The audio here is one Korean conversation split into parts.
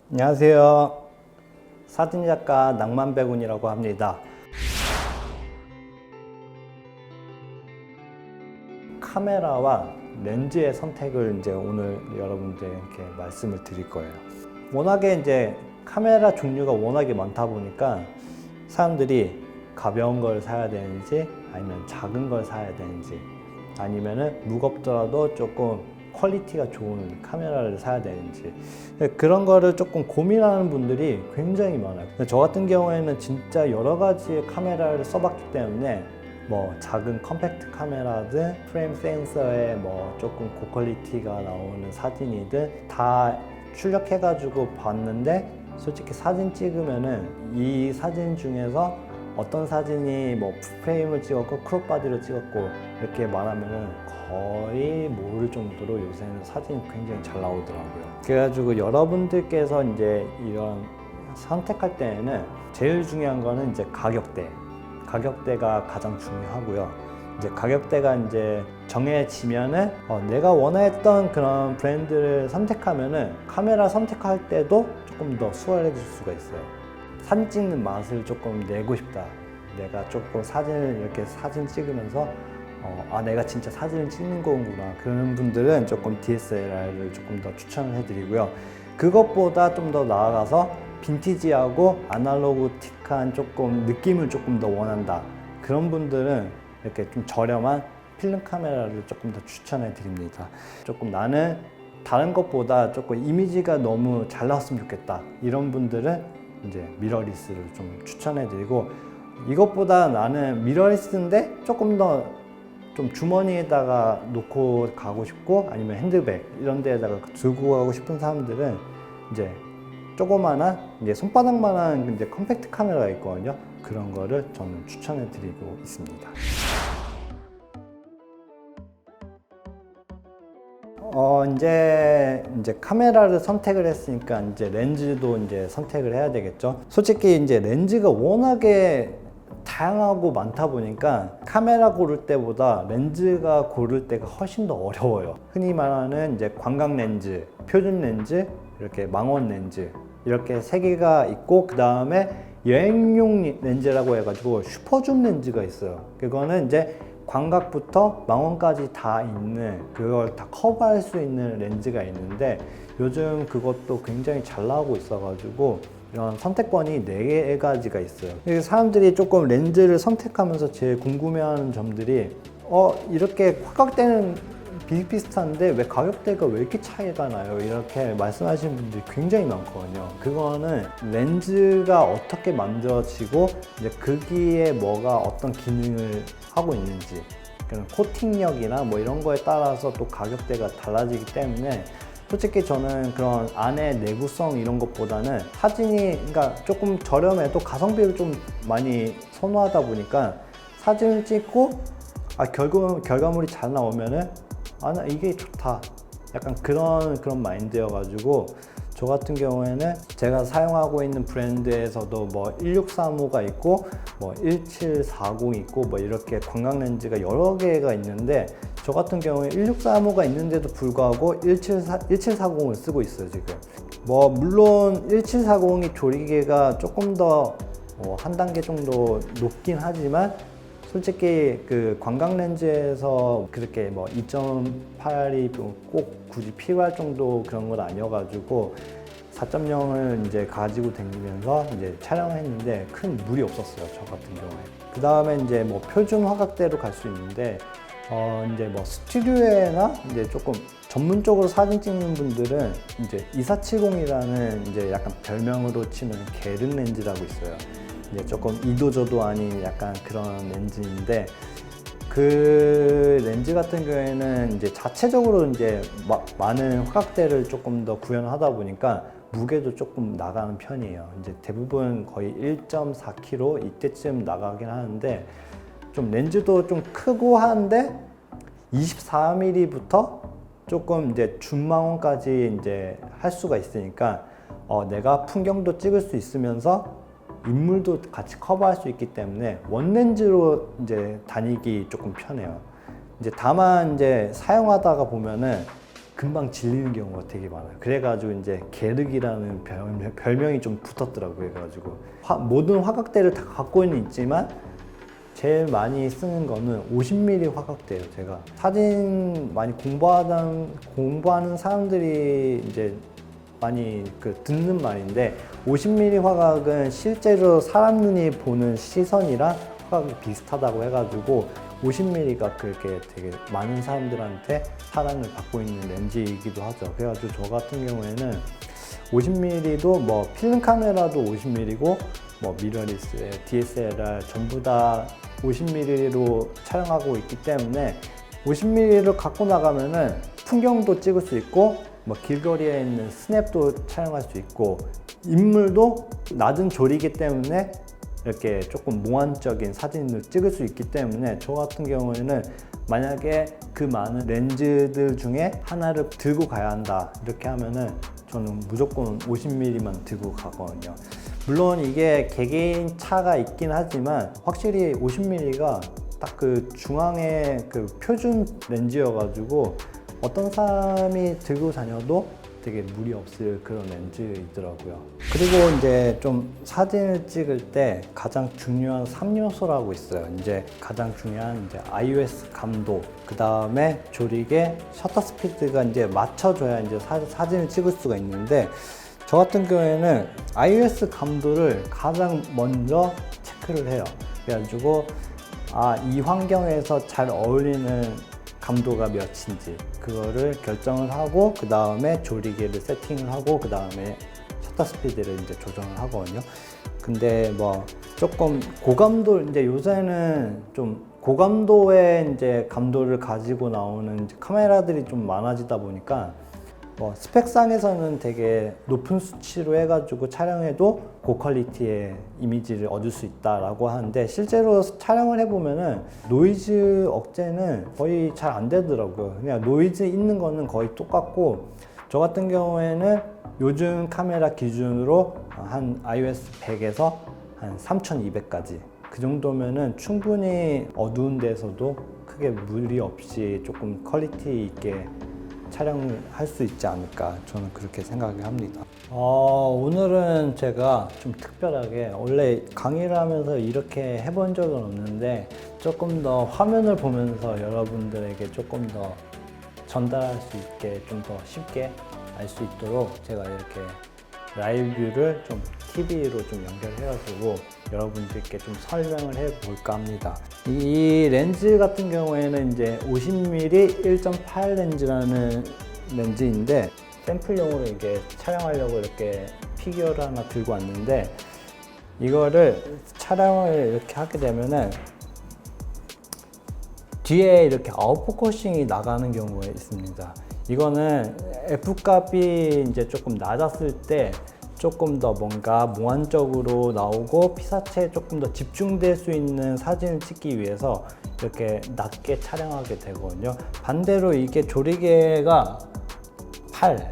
안녕하세요. 사진작가 낭만백운이라고 합니다. 카메라와 렌즈의 선택을 오늘 여러분들께 말씀을 드릴 거예요. 워낙에 카메라 종류가 워낙에 많다 보니까 사람들이 가벼운 걸 사야 되는지 아니면 작은 걸 사야 되는지 아니면은 무겁더라도 조금 퀄리티가 좋은 카메라를 사야 되는지 그런 거를 조금 고민하는 분들이 굉장히 많아요. 저 같은 경우에는 진짜 여러 가지의 카메라를 써봤기 때문에 뭐 작은 컴팩트 카메라든 프레임 센서에 조금 고퀄리티가 나오는 사진이든 다 출력해가지고 봤는데 솔직히 사진 찍으면은 이 사진 중에서 어떤 사진이 프레임을 찍었고 크롭 바디로 찍었고 이렇게 말하면은 거의 모를 정도로 요새는 사진이 굉장히 잘 나오더라고요. 그래가지고 여러분들께서 이런 선택할 때에는 제일 중요한 거는 가격대가 가장 중요하고요. 가격대가 정해지면은 내가 원했던 그런 브랜드를 선택하면은 카메라 선택할 때도 조금 더 수월해질 수가 있어요. 사진 찍는 맛을 조금 내고 싶다. 내가 조금 사진 찍으면서 내가 진짜 사진을 찍는 거구나. 그런 분들은 조금 DSLR을 조금 더 추천을 해드리고요. 그것보다 좀 더 나아가서 빈티지하고 아날로그틱한 조금 느낌을 조금 더 원한다. 그런 분들은 이렇게 좀 저렴한 필름 카메라를 조금 더 추천해 드립니다. 조금 나는 다른 것보다 조금 이미지가 너무 잘 나왔으면 좋겠다. 이런 분들은 미러리스를 좀 추천해 드리고, 이것보다 나는 미러리스인데 조금 더 좀 주머니에다가 놓고 가고 싶고 아니면 핸드백 이런 데에다가 들고 가고 싶은 사람들은 조그마한 손바닥만한 컴팩트 카메라가 있거든요. 그런 거를 저는 추천해 드리고 있습니다. 이제 카메라를 선택을 했으니까 렌즈도 선택을 해야 되겠죠. 솔직히 렌즈가 워낙에 다양하고 많다 보니까 카메라 고를 때보다 렌즈가 고를 때가 훨씬 더 어려워요. 흔히 말하는 광각 렌즈, 표준 렌즈, 이렇게 망원 렌즈 이렇게 세 개가 있고, 그 다음에 여행용 렌즈라고 해가지고 슈퍼줌 렌즈가 있어요. 그거는 광각부터 망원까지 다 있는, 그걸 다 커버할 수 있는 렌즈가 있는데 요즘 그것도 굉장히 잘 나오고 있어가지고 이런 선택권이 4가지가 있어요. 사람들이 조금 렌즈를 선택하면서 제일 궁금해하는 점들이 이렇게 화각대는 비슷비슷한데 왜 가격대가 왜 이렇게 차이가 나요? 이렇게 말씀하시는 분들이 굉장히 많거든요. 그거는 렌즈가 어떻게 만들어지고 거기에 뭐가 어떤 기능을 하고 있는지, 코팅력이나 이런 거에 따라서 또 가격대가 달라지기 때문에 솔직히 저는 그런 안에 내구성 이런 것보다는 사진이 조금 저렴해도 가성비를 좀 많이 선호하다 보니까 사진을 찍고 결과물이 잘 나오면은 나 이게 좋다, 약간 그런 마인드여가지고 저 같은 경우에는 제가 사용하고 있는 브랜드에서도 1635가 있고 1740 있고 이렇게 광각 렌즈가 여러 개가 있는데, 저 같은 경우에 1635가 있는데도 불구하고 1740을 쓰고 있어요 지금. 물론 1740이 조리개가 조금 더 한 단계 정도 높긴 하지만 솔직히 그 광각 렌즈에서 그렇게 2.8이 꼭 굳이 필요할 정도 그런 건 아니어가지고 4.0을 가지고 다니면서 촬영했는데 큰 무리 없었어요, 저 같은 경우에. 그 다음에 표준 화각대로 갈 수 있는데 스튜디오에나 조금 전문적으로 사진 찍는 분들은 2470이라는 약간 별명으로 치면 게르 렌즈라고 있어요. 조금 이도저도 아닌 약간 그런 렌즈인데, 그 렌즈 같은 경우에는 자체적으로 많은 화각대를 조금 더 구현하다 보니까 무게도 조금 나가는 편이에요. 대부분 거의 1.4kg 이때쯤 나가긴 하는데, 좀 렌즈도 좀 크고 한데 24mm부터 조금 준망원까지 할 수가 있으니까 내가 풍경도 찍을 수 있으면서 인물도 같이 커버할 수 있기 때문에 원렌즈로 다니기 조금 편해요. 다만 사용하다가 보면은 금방 질리는 경우가 되게 많아요. 그래가지고 이제 게르기라는 별명이 좀 붙었더라고요. 그래가지고 모든 화각대를 다 갖고는 있지만 제일 많이 쓰는 거는 50mm 화각대예요. 제가 사진 많이 공부하는 사람들이 이제 많이 듣는 말인데, 50mm 화각은 실제로 사람 눈이 보는 시선이랑 화각이 비슷하다고 해가지고 50mm가 그렇게 되게 많은 사람들한테 사랑을 받고 있는 렌즈이기도 하죠. 그래가지고 저 같은 경우에는 50mm도 뭐 필름 카메라도 50mm고 뭐 미러리스, DSLR 전부 다 50mm로 촬영하고 있기 때문에 50mm를 갖고 나가면은 풍경도 찍을 수 있고 뭐 길거리에 있는 스냅도 촬영할 수 있고, 인물도 낮은 조리기 때문에 이렇게 조금 몽환적인 사진을 찍을 수 있기 때문에, 저 같은 경우에는 만약에 그 많은 렌즈들 중에 하나를 들고 가야 한다 이렇게 하면은 저는 무조건 50mm만 들고 가거든요. 물론 이게 개개인 차가 있긴 하지만 확실히 50mm가 딱 그 중앙의 그 표준 렌즈여가지고 어떤 사람이 들고 다녀도 되게 무리 없을 그런 렌즈이더라고요. 그리고 이제 좀 사진을 찍을 때 가장 중요한 3요소라고 있어요. 이제 가장 중요한 이제 IOS 감도, 그 다음에 조리개, 셔터 스피드가 이제 맞춰줘야 이제 사진을 찍을 수가 있는데, 저 같은 경우에는 IOS 감도를 가장 먼저 체크를 해요. 그래가지고 이 환경에서 잘 어울리는 감도가 몇인지 그거를 결정을 하고, 그 다음에 조리개를 세팅을 하고, 그 다음에 셔터 스피드를 이제 조정을 하거든요. 근데 뭐 조금 고감도, 이제 요새는 좀 고감도의 이제 감도를 가지고 나오는 카메라들이 좀 많아지다 보니까 뭐 스펙상에서는 되게 높은 수치로 해가지고 촬영해도 고퀄리티의 이미지를 얻을 수 있다라고 하는데, 실제로 촬영을 해보면은 노이즈 억제는 거의 잘 안 되더라고요. 그냥 노이즈 있는 거는 거의 똑같고, 저 같은 경우에는 요즘 카메라 기준으로 한 iOS 100에서 한 3200까지 그 정도면은 충분히 어두운 데서도 크게 무리 없이 조금 퀄리티 있게 촬영을 할 수 있지 않을까, 저는 그렇게 생각을 합니다. 오늘은 제가 좀 특별하게, 원래 강의를 하면서 이렇게 해본 적은 없는데 조금 더 화면을 보면서 여러분들에게 조금 더 전달할 수 있게, 좀 더 쉽게 알 수 있도록 제가 이렇게 라이브를 좀 TV로 좀 연결해가지고 여러분들께 좀 설명을 해볼까 합니다. 이 렌즈 같은 경우에는 이제 50mm 1.8 렌즈라는 렌즈인데, 샘플용으로 이게 촬영하려고 이렇게 피규어를 하나 들고 왔는데, 이거를 촬영을 이렇게 하게 되면은 뒤에 이렇게 아웃포커싱이 나가는 경우가 있습니다. 이거는 F값이 이제 조금 낮았을 때 조금 더 뭔가 몽환적으로 나오고 피사체에 조금 더 집중될 수 있는 사진을 찍기 위해서 이렇게 낮게 촬영하게 되거든요. 반대로 이게 조리개가 8,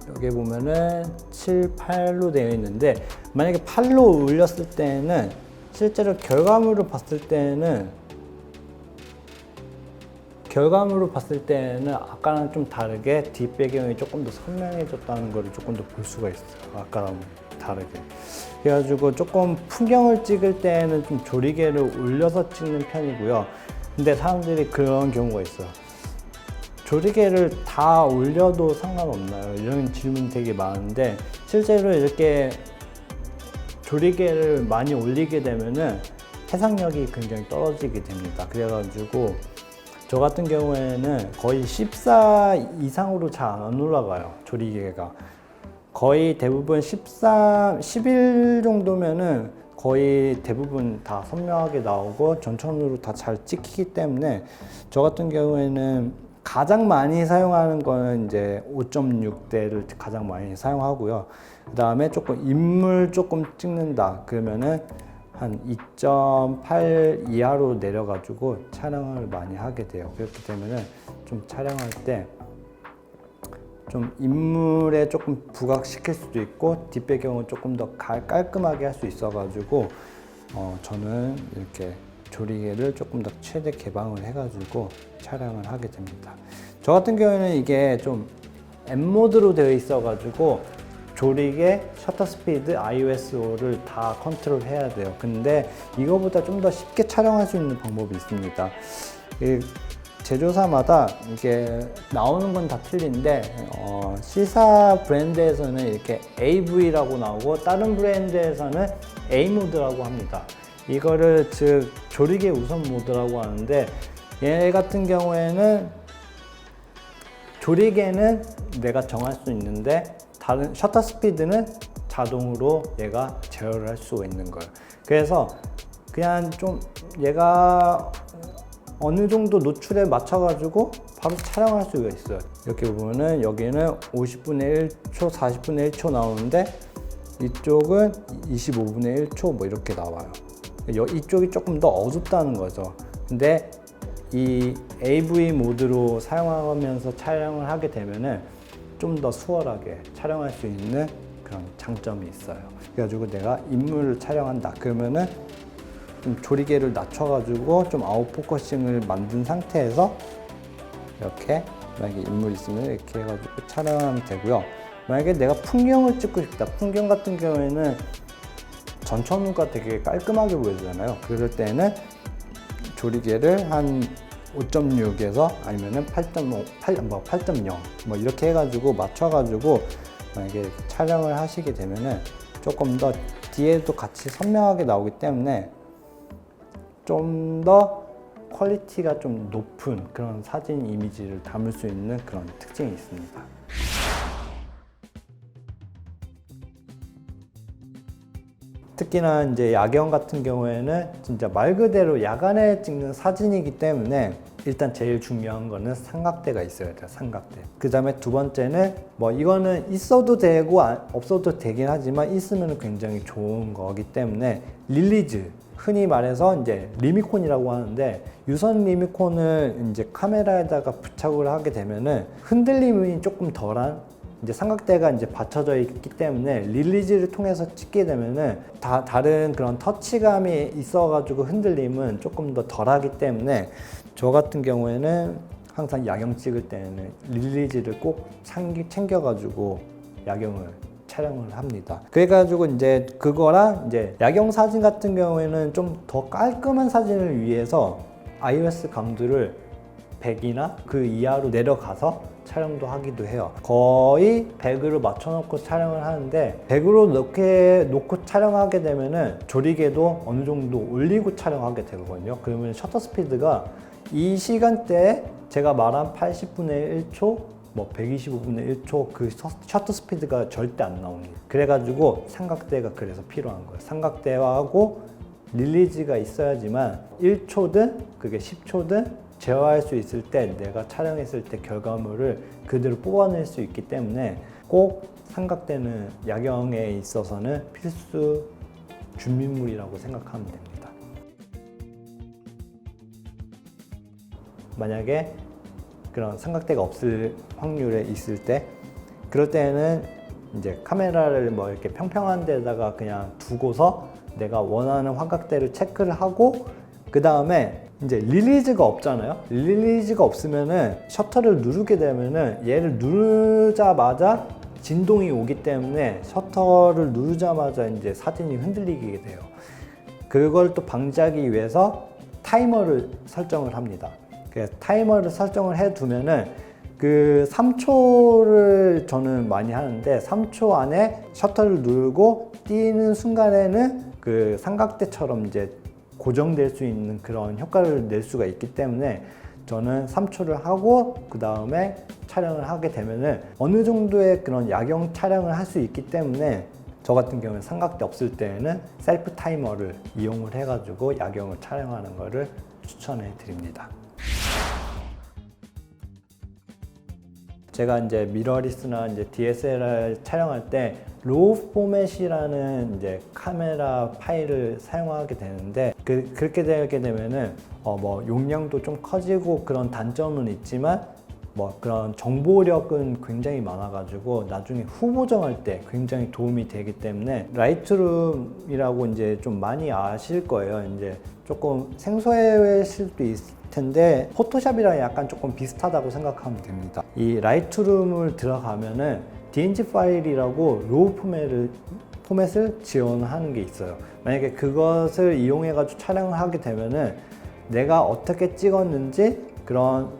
여기 보면은 7, 8로 되어 있는데, 만약에 8로 올렸을 때는 실제로 결과물을 봤을 때는 아까랑 좀 다르게 뒷배경이 조금 더 선명해졌다는 걸 조금 더 볼 수가 있어요. 아까랑 다르게. 그래가지고 조금 풍경을 찍을 때는 좀 조리개를 올려서 찍는 편이고요. 근데 사람들이 그런 경우가 있어요. 조리개를 다 올려도 상관없나요? 이런 질문 되게 많은데, 실제로 이렇게 조리개를 많이 올리게 되면은 해상력이 굉장히 떨어지게 됩니다. 그래가지고 저 같은 경우에는 거의 14 이상으로 잘 안 올라가요. 조리개가 거의 대부분 13, 11 정도면은 거의 대부분 다 선명하게 나오고 전천후로 다 잘 찍히기 때문에, 저 같은 경우에는 가장 많이 사용하는 거는 이제 5.6대를 가장 많이 사용하고요. 그 다음에 조금 인물 조금 찍는다 그러면은 한 2.8 이하로 내려가지고 촬영을 많이 하게 돼요. 그렇기 때문에 좀 촬영할 때 좀 인물에 조금 부각시킬 수도 있고 뒷배경을 조금 더 깔끔하게 할 수 있어가지고 저는 이렇게 조리개를 조금 더 최대 개방을 해가지고 촬영을 하게 됩니다. 저 같은 경우에는 이게 좀 M 모드로 되어 있어 가지고 조리개, 셔터 스피드, ISO를 다 컨트롤 해야 돼요. 근데 이거보다 좀 더 쉽게 촬영할 수 있는 방법이 있습니다. 제조사마다 이게 나오는 건 다 틀린데 C사 브랜드에서는 이렇게 AV라고 나오고 다른 브랜드에서는 A 모드라고 합니다. 이거를 즉 조리개 우선 모드라고 하는데, 얘 같은 경우에는 조리개는 내가 정할 수 있는데 다른 셔터 스피드는 자동으로 얘가 제어를 할 수가 있는 거예요. 그래서 그냥 좀 얘가 어느 정도 노출에 맞춰 가지고 바로 촬영할 수가 있어요. 이렇게 보면은 여기는 50분의 1초, 40분의 1초 나오는데 이쪽은 25분의 1초 뭐 이렇게 나와요. 이쪽이 조금 더 어둡다는 거죠. 근데 이 AV 모드로 사용하면서 촬영을 하게 되면은 좀 더 수월하게 촬영할 수 있는 그런 장점이 있어요. 그래가지고 내가 인물을 촬영한다 그러면은 좀 조리개를 낮춰가지고 좀 아웃포커싱을 만든 상태에서 이렇게 만약에 인물 있으면 이렇게 해가지고 촬영하면 되고요. 만약에 내가 풍경을 찍고 싶다. 풍경 같은 경우에는 전천후가 되게 깔끔하게 보여주잖아요. 그럴 때는 조리개를 한 5.6에서 아니면은 8.5, 8.0 뭐 이렇게 해가지고 맞춰가지고 만약에 촬영을 하시게 되면은 조금 더 뒤에도 같이 선명하게 나오기 때문에 좀 더 퀄리티가 좀 높은 그런 사진 이미지를 담을 수 있는 그런 특징이 있습니다. 특히나 이제 야경 같은 경우에는 진짜 말 그대로 야간에 찍는 사진이기 때문에 일단 제일 중요한 거는 삼각대가 있어야 돼요. 삼각대. 그 다음에 두 번째는 뭐 이거는 있어도 되고 없어도 되긴 하지만 있으면 굉장히 좋은 거기 때문에 릴리즈, 흔히 말해서 이제 리미콘이라고 하는데, 유선 리미콘을 이제 카메라에다가 부착을 하게 되면은 흔들림이 조금 덜한, 이제 삼각대가 이제 받쳐져 있기 때문에 릴리즈를 통해서 찍게 되면은 다른 그런 터치감이 있어가지고 흔들림은 조금 더 덜하기 때문에 저 같은 경우에는 항상 야경 찍을 때는 릴리즈를 꼭 챙겨가지고 야경을 촬영을 합니다. 그래가지고 이제 그거랑 이제 야경 사진 같은 경우에는 좀 더 깔끔한 사진을 위해서 iOS 감도를 100이나 그 이하로 내려가서 촬영도 하기도 해요. 거의 100으로 맞춰놓고 촬영을 하는데 100으로 놓고 촬영하게 되면은 조리개도 어느 정도 올리고 촬영하게 되거든요. 그러면 셔터 스피드가 이 시간대에 제가 말한 80분의 1초, 뭐 125분의 1초 그 셔터 스피드가 절대 안 나옵니다. 그래가지고 삼각대가 그래서 필요한 거예요. 삼각대하고 릴리즈가 있어야지만 1초든 그게 10초든 제어할 수 있을 때 내가 촬영했을 때 결과물을 그대로 뽑아낼 수 있기 때문에 꼭 삼각대는 야경에 있어서는 필수 준비물이라고 생각하면 됩니다. 만약에 그런 삼각대가 없을 확률에 있을 때, 그럴 때는 이제 카메라를 뭐 이렇게 평평한 데다가 그냥 두고서 내가 원하는 삼각대를 체크를 하고, 그 다음에 이제 릴리즈가 없잖아요. 릴리즈가 없으면은 셔터를 누르게 되면은 얘를 누르자마자 진동이 오기 때문에 셔터를 누르자마자 이제 사진이 흔들리게 돼요. 그걸 또 방지하기 위해서 타이머를 설정을 합니다. 그래서 타이머를 설정을 해 두면은 그 3초를 저는 많이 하는데 3초 안에 셔터를 누르고 띄는 순간에는 그 삼각대처럼 이제 고정될 수 있는 그런 효과를 낼 수가 있기 때문에 저는 3초를 하고 그 다음에 촬영을 하게 되면은 어느 정도의 그런 야경 촬영을 할 수 있기 때문에 저 같은 경우는 삼각대 없을 때에는 셀프 타이머를 이용을 해가지고 야경을 촬영하는 것을 추천해 드립니다. 제가 이제 미러리스나 이제 DSLR 촬영할 때 로우 포맷이라는 이제 카메라 파일을 사용하게 되는데 그렇게 되게 되면은 뭐 용량도 좀 커지고 그런 단점은 있지만 뭐 그런 정보력은 굉장히 많아가지고 나중에 후보 정할 때 굉장히 도움이 되기 때문에 라이트룸이라고 이제 좀 많이 아실 거예요. 이제 조금 생소하실 수도 있을 텐데 포토샵이랑 약간 조금 비슷하다고 생각하면 됩니다. 이 라이트룸을 들어가면은 DNG 파일이라고 로우 포맷을 지원하는 게 있어요. 만약에 그것을 이용해 가지고 촬영을 하게 되면은 내가 어떻게 찍었는지 그런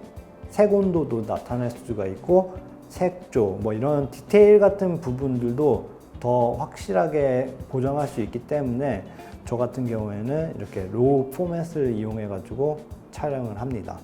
색 온도도 나타낼 수가 있고 색조 뭐 이런 디테일 같은 부분들도 더 확실하게 보정할 수 있기 때문에 저 같은 경우에는 이렇게 로우 포맷을 이용해 가지고 촬영을 합니다.